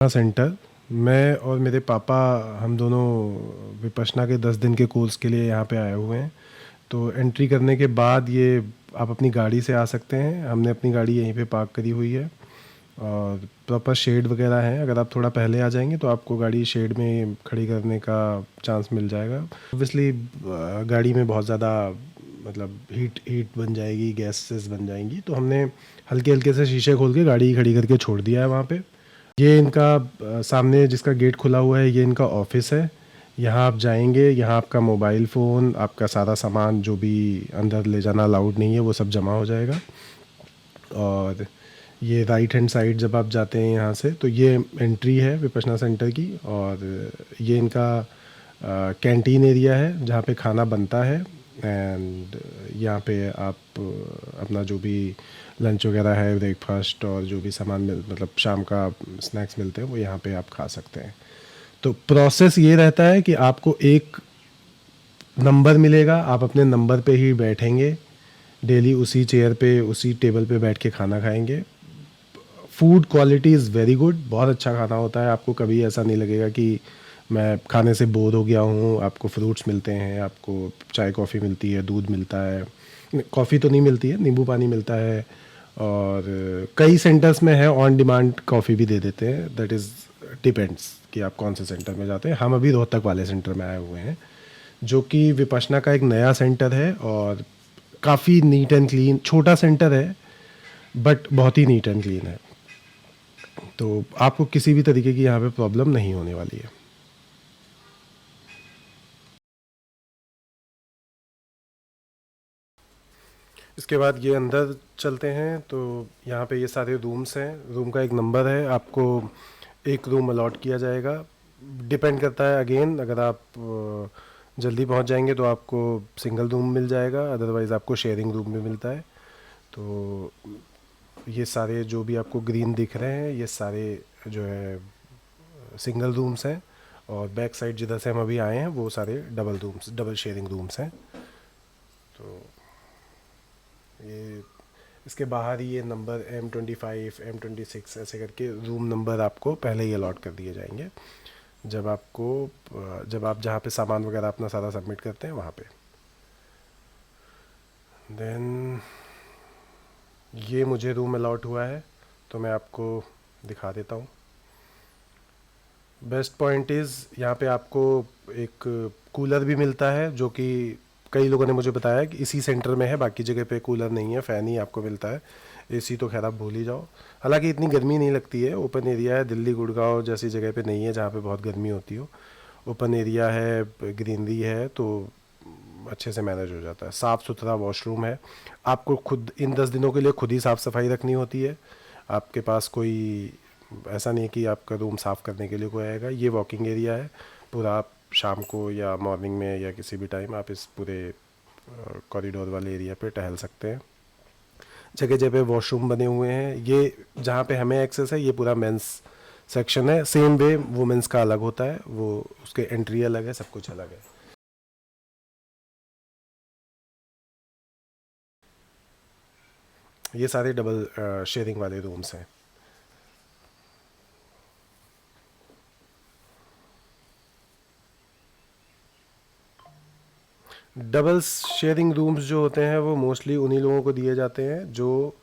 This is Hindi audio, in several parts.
सेंटर। मैं और मेरे पापा हम दोनों विपश्यना के 10 दिन के कोर्स के लिए यहाँ पे आए हुए हैं। तो एंट्री करने के बाद ये आप अपनी गाड़ी से आ सकते हैं। हमने अपनी गाड़ी यहीं पे पार्क करी हुई है और प्रॉपर शेड वगैरह है। अगर आप थोड़ा पहले आ जाएंगे तो आपको गाड़ी शेड में खड़ी करने का चांस मिल जाएगा। ऑब्वियसली गाड़ी में बहुत ज़्यादा मतलब हीट बन जाएगी, गैसेस बन जाएंगी, तो हमने हल्के हल्के से शीशे खोल के गाड़ी खड़ी करके छोड़ दिया है वहाँ पे। ये इनका सामने जिसका गेट खुला हुआ है, ये इनका ऑफिस है। यहाँ आप जाएंगे, यहाँ आपका मोबाइल फ़ोन, आपका सारा सामान जो भी अंदर ले जाना अलाउड नहीं है वो सब जमा हो जाएगा। और ये राइट हैंड साइड जब आप जाते हैं यहाँ से, तो ये एंट्री है विपश्यना सेंटर की। और ये इनका कैंटीन एरिया है जहाँ पे खाना बनता है। एंड यहाँ पे आप अपना जो भी लंच वगैरह है, ब्रेकफास्ट और जो भी सामान मतलब शाम का स्नैक्स मिलते हैं वो यहाँ पे आप खा सकते हैं। तो प्रोसेस ये रहता है कि आपको एक नंबर मिलेगा, आप अपने नंबर पे ही बैठेंगे, डेली उसी चेयर पे उसी टेबल पे बैठ के खाना खाएंगे। Food quality is very good, बहुत अच्छा खाना होता है। आपको कभी ऐसा नहीं लगेगा कि मैं खाने से बोर हो गया हूँ। आपको फ्रूट्स मिलते हैं, आपको चाय कॉफ़ी मिलती है, दूध मिलता है, कॉफ़ी तो नहीं मिलती है, नींबू पानी मिलता है। और कई सेंटर्स में है ऑन डिमांड कॉफ़ी भी दे देते हैं। दैट इज़ डिपेंड्स कि आप कौन से सेंटर में जाते हैं। हम अभी रोहतक वाले सेंटर में आए हुए हैं, जो कि विपश्यना का एक नया सेंटर है और काफ़ी नीट एंड क्लीन, छोटा सेंटर है बट बहुत ही नीट एंड क्लीन है। तो आपको किसी भी तरीके की यहाँ पे प्रॉब्लम नहीं होने वाली है। इसके बाद ये अंदर चलते हैं तो यहाँ पे ये सारे रूम्स हैं। रूम का एक नंबर है, आपको एक रूम अलॉट किया जाएगा। डिपेंड करता है अगेन, अगर आप जल्दी पहुँच जाएंगे तो आपको सिंगल रूम मिल जाएगा, अदरवाइज़ आपको शेयरिंग रूम भी मिलता है। तो ये सारे जो भी आपको ग्रीन दिख रहे हैं ये सारे जो है सिंगल रूम्स हैं। और बैक साइड जिधर से हम अभी आए हैं वो सारे double rooms, double sharing rooms हैं। तो ये इसके बाहर ही ये नंबर M25 M26 ऐसे करके रूम नंबर आपको पहले ही अलॉट कर दिए जाएंगे जब आपको जब आप जहाँ पे सामान वगैरह अपना सारा सबमिट करते हैं वहाँ पे। देन ये मुझे रूम अलॉट हुआ है तो मैं आपको दिखा देता हूँ। बेस्ट पॉइंट इज़ यहाँ पे आपको एक कूलर भी मिलता है, जो कि कई लोगों ने मुझे बताया कि इसी सेंटर में है, बाकी जगह पे कूलर नहीं है, फ़ैन ही आपको मिलता है। एसी तो खैर आप भूल ही जाओ। हालांकि इतनी गर्मी नहीं लगती है, ओपन एरिया है। दिल्ली गुड़गांव जैसी जगह पे नहीं है जहाँ पे बहुत गर्मी होती हो। ओपन एरिया है, ग्रीनरी है, तो अच्छे से मैनेज हो जाता है। साफ़ सुथरा वॉशरूम है। आपको खुद इन 10 दिनों के लिए खुद ही साफ़ सफाई रखनी होती है। आपके पास कोई ऐसा नहीं है कि आपका रूम साफ़ करने के लिए कोई आएगा। ये वॉकिंग एरिया है पूरा। आप शाम को या मॉर्निंग में या किसी भी टाइम आप इस पूरे कॉरिडोर वाले एरिया पे टहल सकते हैं। जगह जगह वॉशरूम बने हुए हैं। ये जहाँ पे हमें एक्सेस है ये पूरा मेंस सेक्शन है। सेम वे वुमेंस का अलग होता है, वो उसके एंट्री अलग है, सब कुछ अलग है। ये सारे डबल शेयरिंग वाले रूम्स हैं। डबल शेयरिंग रूम्स जो होते हैं वो मोस्टली उन्हीं लोगों को दिए जाते हैं जो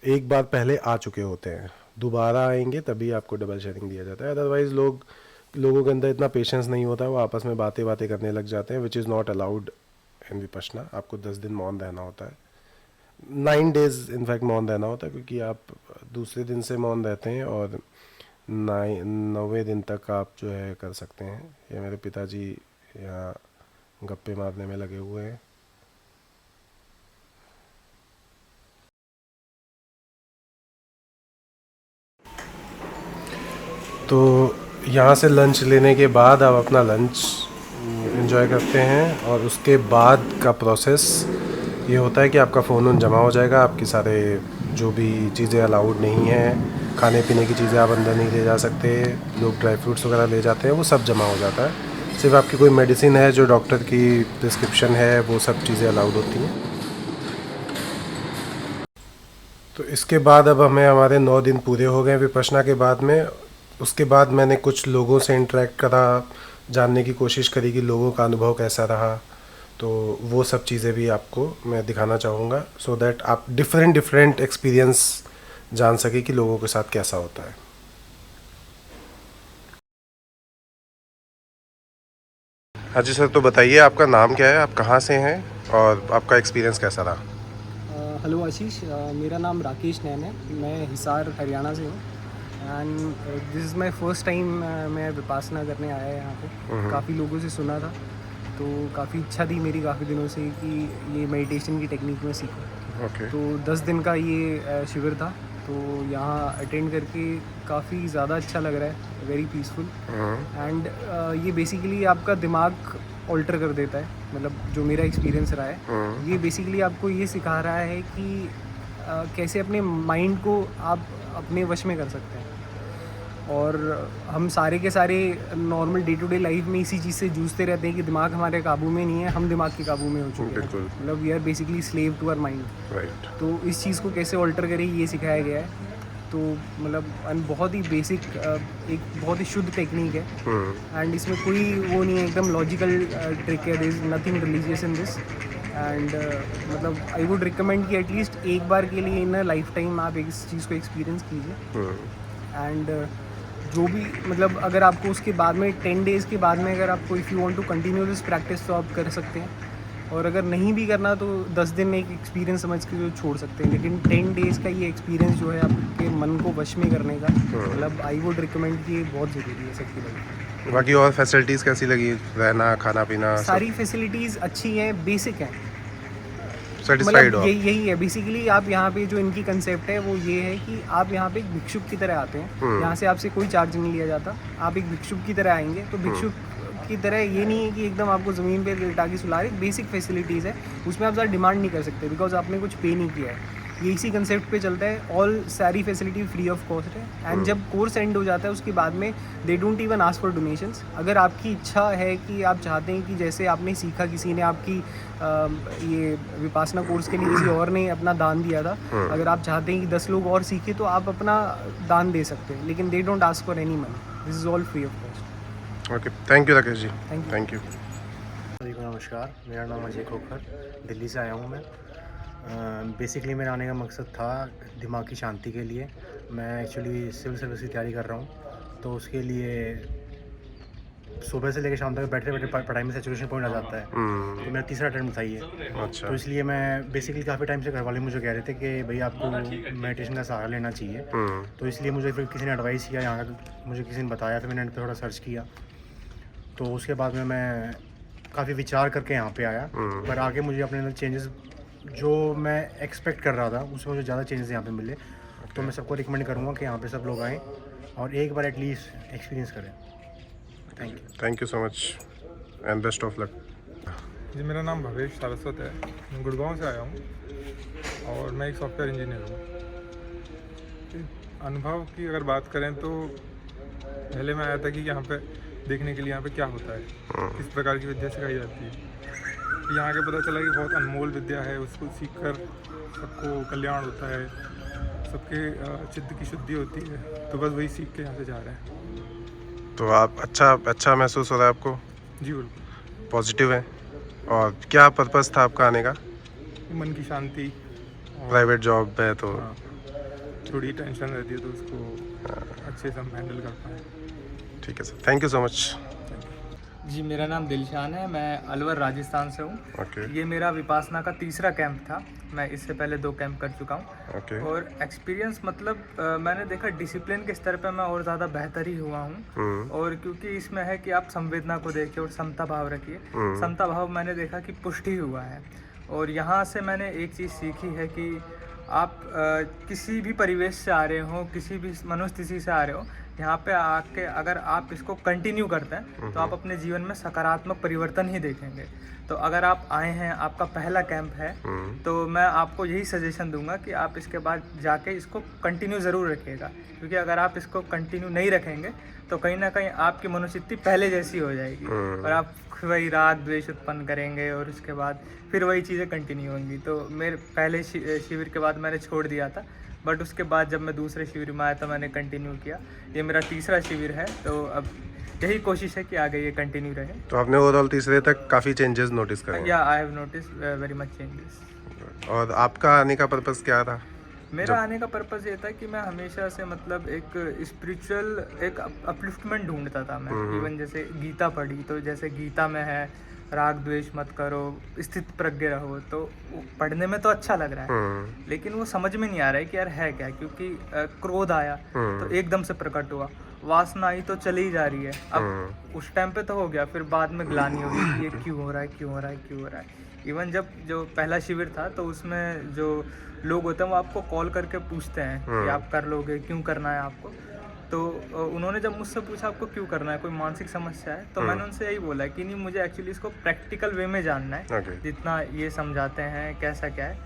एक बार पहले आ चुके होते हैं। दोबारा आएंगे तभी आपको डबल शेयरिंग दिया जाता है। अदरवाइज़ लोगों के अंदर इतना पेशेंस नहीं होता है, वो आपस में बातें बातें करने लग जाते हैं, which is not allowed in Vipassana. आपको 10 दिन मौन रहना होता है, 9 डेज इनफैक्ट मौन रहना होता है, क्योंकि आप दूसरे दिन से मौन रहते हैं और 9वें दिन तक आप जो है कर सकते हैं। ये मेरे पिताजी यहाँ गप्पे मारने में लगे हुए हैं। तो यहाँ से लंच लेने के बाद आप अपना लंच एंजॉय करते हैं और उसके बाद का प्रोसेस ये होता है कि आपका फ़ोन उन जमा हो जाएगा। आपकी सारे जो भी चीज़ें अलाउड नहीं हैं, खाने पीने की चीज़ें आप अंदर नहीं ले जा सकते, लोग ड्राई फ्रूट्स वगैरह ले जाते हैं, वो सब जमा हो जाता है। सिर्फ आपकी कोई मेडिसिन है जो डॉक्टर की प्रिस्क्रिप्शन है, वो सब चीज़ें अलाउड होती हैं। तो इसके बाद अब हमें हमारे 9 दिन पूरे हो गए विपश्यना के बाद में। उसके बाद मैंने कुछ लोगों से इंटरेक्ट करा, जानने की कोशिश करी कि लोगों का अनुभव कैसा रहा। तो वो सब चीज़ें भी आपको मैं दिखाना चाहूँगा, सो दैट आप डिफरेंट डिफरेंट एक्सपीरियंस जान सके कि लोगों के साथ कैसा होता है। हाँ जी सर, तो बताइए आपका नाम क्या है, आप कहाँ से हैं और आपका एक्सपीरियंस कैसा रहा? हेलो आशीष, मेरा नाम राकेश नैन है। मैं हिसार हरियाणा से हूँ and this is my first time मैं विपासना करने आया यहाँ पे। काफ़ी लोगों से सुना था, तो काफ़ी इच्छा थी मेरी काफ़ी दिनों से कि ये मेडिटेशन की टेक्निक में सीखूँ। ओके। तो 10 दिन का ये शिविर था, तो यहाँ अटेंड करके काफ़ी ज़्यादा अच्छा लग रहा है, वेरी पीसफुल। एंड ये बेसिकली आपका दिमाग ऑल्टर कर देता है, मतलब जो मेरा एक्सपीरियंस रहा है, ये बेसिकली आपको ये सिखा रहा है कि कैसे अपने माइंड को आप अपने वश में कर सकते हैं। और हम सारे के सारे normal day to day life में इसी चीज़ से जूझते रहते हैं कि दिमाग हमारे काबू में नहीं है, हम दिमाग के काबू में हो चुके हैं। बिल्कुल। मतलब we are basically slave to our mind. Right. तो इस चीज़ को कैसे ऑल्टर करें ये सिखाया गया है। तो मतलब बहुत ही बेसिक, एक बहुत ही शुद्ध टेक्निक है एंड इसमें कोई वो नहीं है, एकदम लॉजिकल ट्रिक है। There is nothing religious in this and मतलब आई वुड रिकमेंड कि एटलीस्ट एक बार के लिए इन लाइफ टाइम आप इस चीज़ को एक्सपीरियंस कीजिए। एंड जो भी मतलब अगर आपको उसके बाद में 10 डेज़ के बाद में अगर आपको if you want to continue this practice तो आप कर सकते हैं, और अगर नहीं भी करना तो 10 दिन में एक एक्सपीरियंस समझ के जो छोड़ सकते हैं। लेकिन 10 डेज़ का ये एक्सपीरियंस जो है आपके मन को वश में करने का, मतलब आई वुड रिकमेंड कि ये बहुत ज़रूरी है सबकी लाइफ में। बाकी और फैसिलिटीज़ कैसी लगी, रहना खाना पीना सब? सारी फैसिलिटीज़ अच्छी हैं, बेसिक हैं। सेटिस्फाइड मतलब हो? यही है बेसिकली। आप यहाँ पे जो इनकी कंसेप्ट है वो ये है कि आप यहाँ पे एक भिक्षुक की तरह आते हैं। यहाँ से आपसे कोई चार्ज नहीं लिया जाता, आप एक भिक्षुक की तरह आएंगे। तो भिक्षुक की तरह ये नहीं है कि एकदम आपको ज़मीन पे लिटा के सुला रहे। बेसिक फैसिलिटीज़ है, उसमें आप ज़्यादा डिमांड नहीं कर सकते बिकॉज आपने कुछ पे नहीं किया है। ये इसी कंसेप्ट पे चलता है। ऑल सारी फैसिलिटी फ्री ऑफ कॉस्ट है एंड जब कोर्स एंड हो जाता है उसके बाद में they don't even ask for donations. अगर आपकी इच्छा है कि आप चाहते हैं कि जैसे आपने सीखा, किसी ने आपकी ये विपासना कोर्स के लिए किसी और ने अपना दान दिया था, अगर आप चाहते हैं कि 10 लोग और सीखे तो आप अपना दान दे सकते हैं, लेकिन they don't ask for any money. This is all free of cost. Okay, thank you Rakesh ji. Thank you. Thank you. सभी को नमस्कार, मेरा नाम अजय खोखर, दिल्ली से आया हूँ मैं। बेसिकली मेरा आने का मकसद था दिमाग की शांति के लिए। मैं एक्चुअली सिविल सर्विस की तैयारी कर रहा हूँ, तो उसके लिए सुबह से लेकर शाम तक बैठे बैठे पढ़ाई में सैचुरेशन पॉइंट आ जाता है। तो मेरा तीसरा अटेम्प्ट था ये। अच्छा। तो इसलिए मैं बेसिकली काफ़ी टाइम से घर वाले मुझे कह रहे थे कि भाई आपको मेडिटेशन का सहारा लेना चाहिए। तो इसलिए मुझे फिर किसी ने एडवाइस किया, यहाँ का मुझे किसी ने बताया, तो मैंने नेट पर थोड़ा सर्च किया। तो उसके बाद में मैं काफ़ी विचार करके यहाँ पे आया, पर आगे मुझे अपने अंदर चेंजेस जो मैं एक्सपेक्ट कर रहा था उससे मुझे ज़्यादा चेंजेस यहाँ पे मिले। तो मैं सबको रिकमेंड करूँगा कि यहाँ पे सब लोग आएँ और एक बार एटलीस्ट एक्सपीरियंस करें। Thank you. Thank you so much and best of luck. जी, मेरा नाम भवेश सारस्वत है, मैं गुड़गांव से आया हूँ और मैं एक सॉफ्टवेयर इंजीनियर हूँ। अनुभव की अगर बात करें तो पहले मैं आया था कि यहाँ पे देखने के लिए यहाँ पे क्या होता है, किस प्रकार की विद्या सिखाई जाती है। तो यहाँ के पता चला कि बहुत अनमोल विद्या है, उसको सीखकर सबको कल्याण होता है, सबके चित्त की शुद्धि होती है। तो बस वही सीख के यहाँ से जा रहे हैं। तो आप अच्छा महसूस हो रहा है आपको? जी बिल्कुल। पॉजिटिव है। और क्या पर्पस था आपका आने का? मन की शांति और प्राइवेट जॉब है तो हाँ, थोड़ी टेंशन रहती है तो उसको अच्छे से हम हैंडल कर पाएँ। ठीक है sir, thank you so much. जी, मेरा नाम दिलशान है, मैं अलवर राजस्थान से हूँ। ओके। ये मेरा विपासना का तीसरा कैंप था। मैं इससे पहले 2 कैंप कर चुका हूँ। ओके। और एक्सपीरियंस मतलब मैंने देखा डिसिप्लिन के स्तर पे मैं और ज़्यादा बेहतर ही हुआ हूँ। और क्योंकि इसमें है कि आप संवेदना को देखिए और समता भाव रखिए। समता भाव मैंने देखा कि पुष्टि हुआ है। और यहाँ से मैंने एक चीज़ सीखी है कि आप किसी भी परिवेश से आ रहे हो, किसी भी मनोस्थिति से आ रहे हो, यहाँ पे आके अगर आप इसको कंटिन्यू करते हैं तो आप अपने जीवन में सकारात्मक परिवर्तन ही देखेंगे। तो अगर आप आए हैं, आपका पहला कैंप है, तो मैं आपको यही सजेशन दूंगा कि आप इसके बाद जाके इसको कंटिन्यू ज़रूर रखिएगा। क्योंकि अगर आप इसको कंटिन्यू नहीं रखेंगे तो कहीं ना कहीं आपकी मनोस्थिति पहले जैसी हो जाएगी और आप वही राग द्वेष उत्पन्न करेंगे और उसके बाद फिर वही चीज़ें कंटिन्यू होंगी। तो मेरे पहले शिविर के बाद मैंने छोड़ दिया था, बट उसके बाद जब मैं दूसरे शिविर में आया तो मैंने कंटिन्यू किया। ये मेरा तीसरा शिविर है, तो अब यही कोशिश है कि आगे ये कंटिन्यू रहे। तो आपने ओवरऑल तीसरे तक काफ़ी चेंजेस नोटिस करे? या I have notice very much changes. और आपका आने का पर्पस क्या था? मेरा आने का पर्पस ये था कि मैं हमेशा से मतलब एक स्पिरिचुअल एक अपलिफ्टमेंट ढूंढता था मैं। इवन जैसे गीता पढ़ी, तो जैसे गीता में है राग द्वेष मत करो, स्थित प्रज्ञ रहो, तो वो पढ़ने में तो अच्छा लग रहा है, लेकिन वो समझ में नहीं आ रहा है कि यार है क्या। क्योंकि क्रोध आया तो एकदम से प्रकट हुआ, वासना आई तो चली ही जा रही है। अब उस टाइम पे तो हो गया, फिर बाद में ग्लानि होगी कि ये क्यों हो रहा है, क्यों हो रहा है, क्यों हो रहा है। इवन जब जो पहला शिविर था तो उसमें जो लोग होते हैं वो आपको कॉल करके पूछते हैं कि आप कर लोगे, क्यों करना है आपको। तो उन्होंने जब मुझसे पूछा आपको क्यों करना है, कोई मानसिक समस्या है, तो मैंने उनसे यही बोला कि नहीं, मुझे एक्चुअली इसको प्रैक्टिकल वे में जानना है, जितना ये समझाते हैं कैसा क्या है।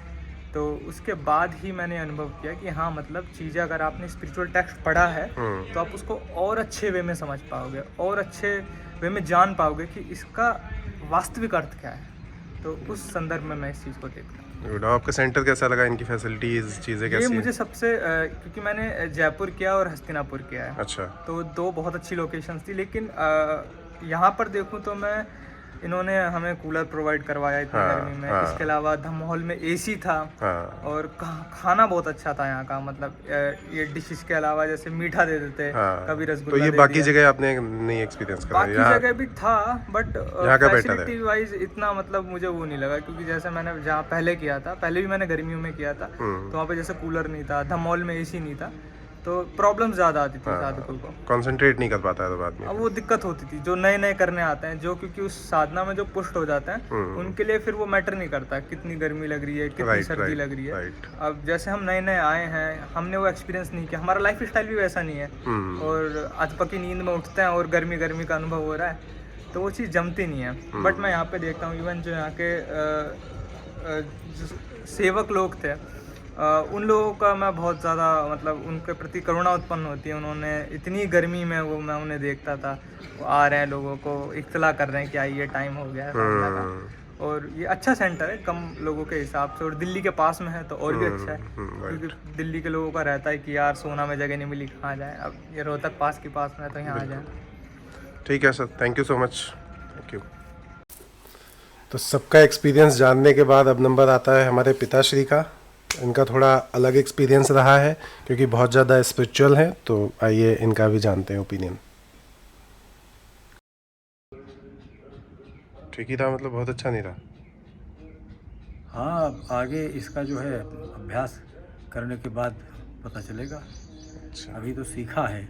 तो उसके बाद ही मैंने अनुभव किया कि हाँ, मतलब चीज़ें अगर आपने स्पिरिचुअल टेक्स्ट पढ़ा है तो आप उसको और अच्छे वे में समझ पाओगे और अच्छे वे में जान पाओगे कि इसका वास्तविक अर्थ क्या है। तो उस संदर्भ में मैं इस चीज़ को देखता हूँ। गुड। आपका सेंटर कैसा लगा? इनकी फैसिलिटीज, चीज़ें कैसी ये हैं? मुझे सबसे क्योंकि मैंने जयपुर किया और हस्तिनापुर किया है, अच्छा। तो दो बहुत अच्छी लोकेशंस थी। लेकिन यहाँ पर देखूँ तो मैं इन्होंने हमें कूलर प्रोवाइड करवाया इतनी गर्मी में। इसके अलावा धमहॉल में एसी था और खाना बहुत अच्छा था यहाँ का। मतलब ये डिशेस के अलावा जैसे मीठा दे देते, कभी रसगुल्ला। तो ये दे बाकी दिया। जगह आपने नहीं एक्सपीरियंस करा? बाकी जगह भी था, बट यहाँ का बेटर है। फैसिलिटी वाइज इतना मतलब मुझे वो नहीं लगा। क्योंकि जैसे मैंने जहाँ पहले किया था, पहले भी मैंने गर्मियों में किया था, तो वहाँ पे जैसे कूलर नहीं था, धमहॉल में एसी नहीं था, तो प्रॉब्लम ज़्यादा आती थी साधकों को। कंसंट्रेट नहीं कर पाता है तो बाद में। अब वो दिक्कत होती थी जो नए नए करने आते हैं, जो क्योंकि उस साधना में जो पुष्ट हो जाते हैं, उनके लिए फिर वो मैटर नहीं करता कितनी गर्मी लग रही है, कितनी सर्दी लग रही है। अब जैसे हम नए नए आए हैं, हमने वो एक्सपीरियंस नहीं किया, हमारा लाइफ स्टाइल भी वैसा नहीं है, और अधपकी नींद में उठते हैं और गर्मी गर्मी का अनुभव हो रहा है, तो वो चीज़ जमती नहीं है। बट मैं यहाँ पे देखता हूँ इवन जो यहाँ के जो सेवक लोग थे, उन लोगों का मैं बहुत ज़्यादा मतलब उनके प्रति करुणा उत्पन्न होती है। उन्होंने इतनी गर्मी में वो मैं उन्हें देखता था, वो आ रहे हैं, लोगों को इत्तला कर रहे हैं कि आइए टाइम हो गया है साधना का। और ये अच्छा सेंटर है कम लोगों के हिसाब से, और दिल्ली के पास में है तो और भी अच्छा है। क्योंकि दिल्ली के लोगों का रहता है कि यार सोना में जगह नहीं मिली, कहाँ जाए। अब ये रोहतक पास के पास में है तो यहाँ आ जाए। ठीक है sir, thank you so much. Thank you. तो सबका एक्सपीरियंस जानने के बाद अब नंबर आता है हमारे पिताश्री का। इनका थोड़ा अलग एक्सपीरियंस रहा है क्योंकि बहुत ज़्यादा स्पिरिचुअल है, तो आइए इनका भी जानते हैं ओपिनियन। ठीक ही था, मतलब बहुत अच्छा नहीं था? हाँ, आगे इसका जो है अभ्यास करने के बाद पता चलेगा। अच्छा। अभी तो सीखा है।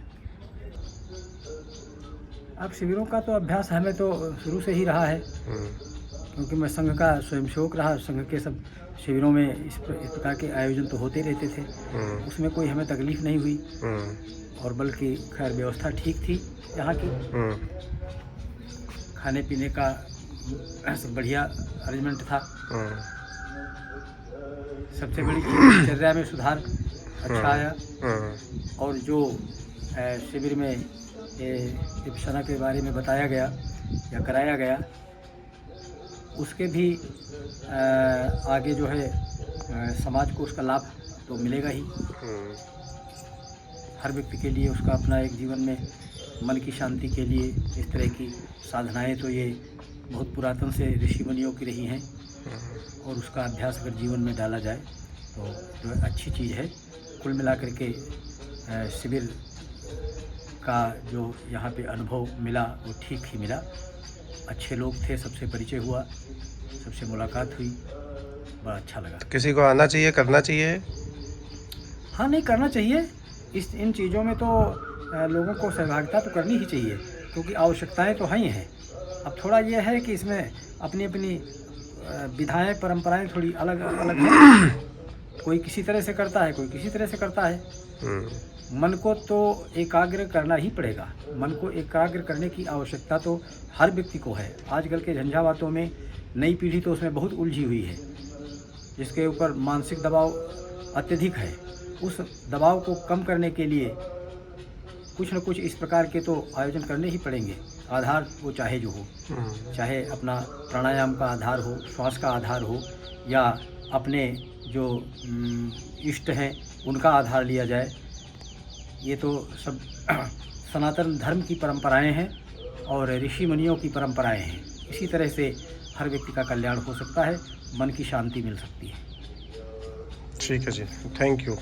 अब शिविरों का तो अभ्यास हमें तो शुरू से ही रहा है, क्योंकि मैं संघ का स्वयंसेवक रहा। संघ के सब शिविरों में इस प्रकार के आयोजन तो होते रहते थे, उसमें कोई हमें तकलीफ नहीं हुई, और बल्कि खैर व्यवस्था ठीक थी यहाँ की। खाने पीने का सब बढ़िया अरेंजमेंट था। सबसे बड़ी चीज़ दिनचर्या में सुधार अच्छा आया। और जो शिविर में विपश्यना के बारे में बताया गया या कराया गया, उसके भी आगे जो है समाज को उसका लाभ तो मिलेगा ही। हर व्यक्ति के लिए उसका अपना एक जीवन में मन की शांति के लिए इस तरह की साधनाएं तो ये बहुत पुरातन से ऋषि मुनियों की रही हैं, और उसका अभ्यास अगर जीवन में डाला जाए तो जो है अच्छी चीज़ है। कुल मिलाकर के शिविर का जो यहाँ पे अनुभव मिला वो ठीक ही मिला। अच्छे लोग थे, सबसे परिचय हुआ, सबसे मुलाकात हुई, बड़ा अच्छा लगा। किसी को आना चाहिए, करना चाहिए? हाँ, नहीं, करना चाहिए। इन चीज़ों में तो लोगों को सहभागिता तो करनी ही चाहिए, क्योंकि आवश्यकताएं तो हैं ही हैं। अब थोड़ा ये है कि इसमें अपनी अपनी विधाएं, परंपराएं थोड़ी अलग अलग हैं। कोई किसी तरह से करता है, कोई किसी तरह से करता है। मन को तो एकाग्र करना ही पड़ेगा। मन को एकाग्र करने की आवश्यकता तो हर व्यक्ति को है। आजकल के झंझावातों में नई पीढ़ी तो उसमें बहुत उलझी हुई है, जिसके ऊपर मानसिक दबाव अत्यधिक है। उस दबाव को कम करने के लिए कुछ न कुछ इस प्रकार के तो आयोजन करने ही पड़ेंगे। आधार वो चाहे जो हो, चाहे अपना प्राणायाम का आधार हो, श्वास का आधार हो, या अपने जो इष्ट हैं उनका आधार लिया जाए। ये तो सब सनातन धर्म की परंपराएं हैं और ऋषि मुनियों की परंपराएं हैं। इसी तरह से हर व्यक्ति का कल्याण हो सकता है, मन की शांति मिल सकती है। ठीक है जी, थैंक यू।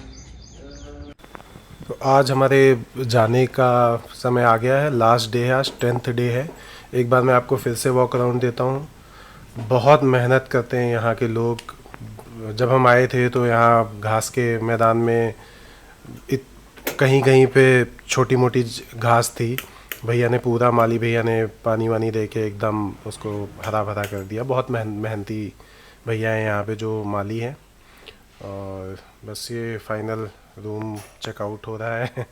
तो आज हमारे जाने का समय आ गया है, लास्ट डे है, आज 10th डे है। एक बार मैं आपको फिर से वॉक अराउंड देता हूँ। बहुत मेहनत करते हैं यहाँ के लोग। जब हम आए थे तो यहाँ घास के मैदान में कहीं कहीं पे छोटी मोटी घास थी। भैया ने पूरा, माली भैया ने पानी वानी दे के एकदम उसको हरा भरा कर दिया। बहुत मेहनती भैया हैं यहाँ पे जो माली हैं। और बस ये फाइनल रूम चेकआउट हो रहा है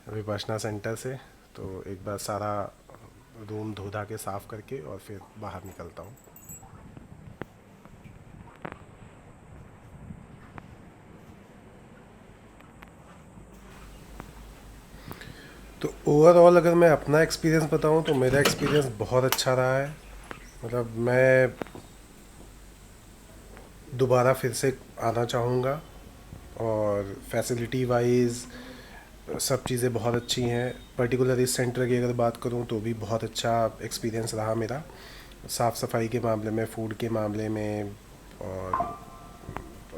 विपश्यना सेंटर से। तो एक बार सारा रूम धो धा के साफ़ करके और फिर बाहर निकलता हूँ। तो ओवरऑल अगर मैं अपना एक्सपीरियंस बताऊँ तो मेरा एक्सपीरियंस बहुत अच्छा रहा है। मतलब मैं दोबारा फिर से आना चाहूँगा। और फैसिलिटी वाइज सब चीज़ें बहुत अच्छी हैं। पर्टिकुलर इस सेंटर की अगर बात करूँ तो भी बहुत अच्छा एक्सपीरियंस रहा मेरा, साफ़ सफाई के मामले में, फूड के मामले में, और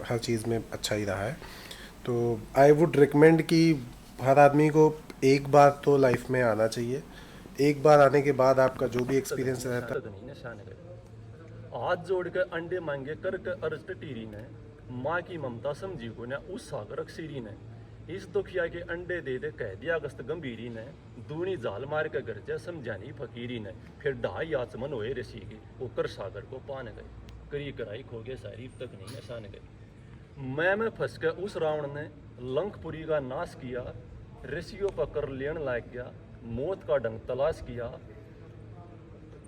हर चीज़ में अच्छा ही रहा है। तो आई वुड रिकमेंड कि हर आदमी को एक बार तो लाइफ में आना चाहिए। एक बार आने के बाद आपका जो भी एक्सपीरियंस रहता है। हाथ जोड़ के अंडे मांगे करके अर्ज टीरी ने, माँ की ममता समझी को ने उस सागर अक्सीरी ने, इस दुखिया के अंडे दे दे कह दिया अगस्त गंभीरी ने, दूनी जाल मार के गर्जे समझानी फकीरी ने, फिर ढाई आचमन होए ऋषि के ओकर सागर को पान गए, करी कराई खोगे सारी तक नहीं निशान गए। मैं फंस के उस रावण ने लंकपुरी का नाश किया, ऋषियों पर कर लेन लाग गया, मौत का डंग तलाश किया।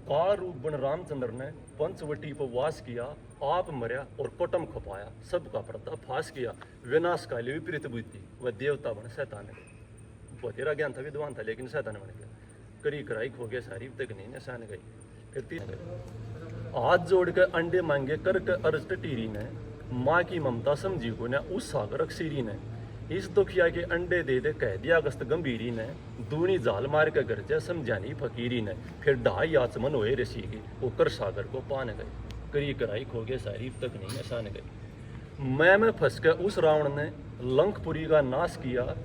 काल रूप बन रामचंद्र ने पंचवटी पर वास किया, आप मरया और कोटम खपाया, सबका पर्दा फास किया। विनाश काले विपरीत बुद्धि वह देवता बन शैतान गए। बतेरा ज्ञान था, विद्वान था, लेकिन शैतान बन गया। करी कराई खो गया सारी तक नहीं निशान गई। फिर तीन गए हाथ जोड़ के अंडे मांगे करके अर्ज टीरी ने, माँ की ममता समझी को ने उस सागर अक्सीरी ने, इस दुखिया के अंडे दे दे कह दिया अगस्त गंभीरी ने, दूनी जाल मार के गर्जे समझानी फकीरी ने, फिर ढाई आचमन होए ऋषि के ओकर सागर को पान गए, करी कराई खोगे सारी तक नहीं निशान गए। मैं फंस के उस रावण ने लंकपुरी का नाश किया,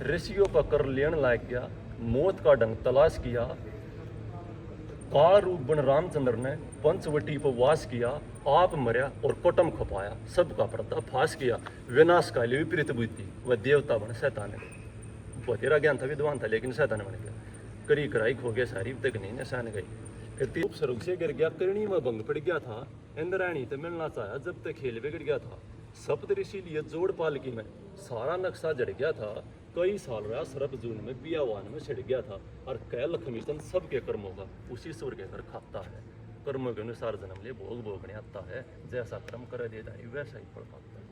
ऋषियों पर कर लेन लाग गया, मौत का डंग तलाश किया। काल रूप बन रामचंद्र ने पंचवटी पर वास किया, आप मरया और कोटम खपाया, सबका पर्दा फास किया। विनाश काले विपरीत बुद्धि वह देवता बन शैतान गए। बतेरा ज्ञान था, विद्वान था, लेकिन शैतान बन गया। करी कराई खो गया सारी तक नहीं निशान गई। फिर तीन स्वर्ग से गिर गया, करणी में भंग पड़ गया था, इंद्राणी तो मिलना चाहा जब तक खेल बिगड़ गया था। सप्त ऋषि लिए जोड़ पालकी में सारा नक्शा जड़ गया था, कई साल रहा सरप जून में बियावान में छिड़ गया था। और कै लक्ष्मी चंद सबके कर्मों का उसी स्वर्ग के घर खाता है, कर्मों के अनुसार जन्म ले भोग भोगने आता है, जैसा कर्म कर दे जाए वैसा ही फल पाता है।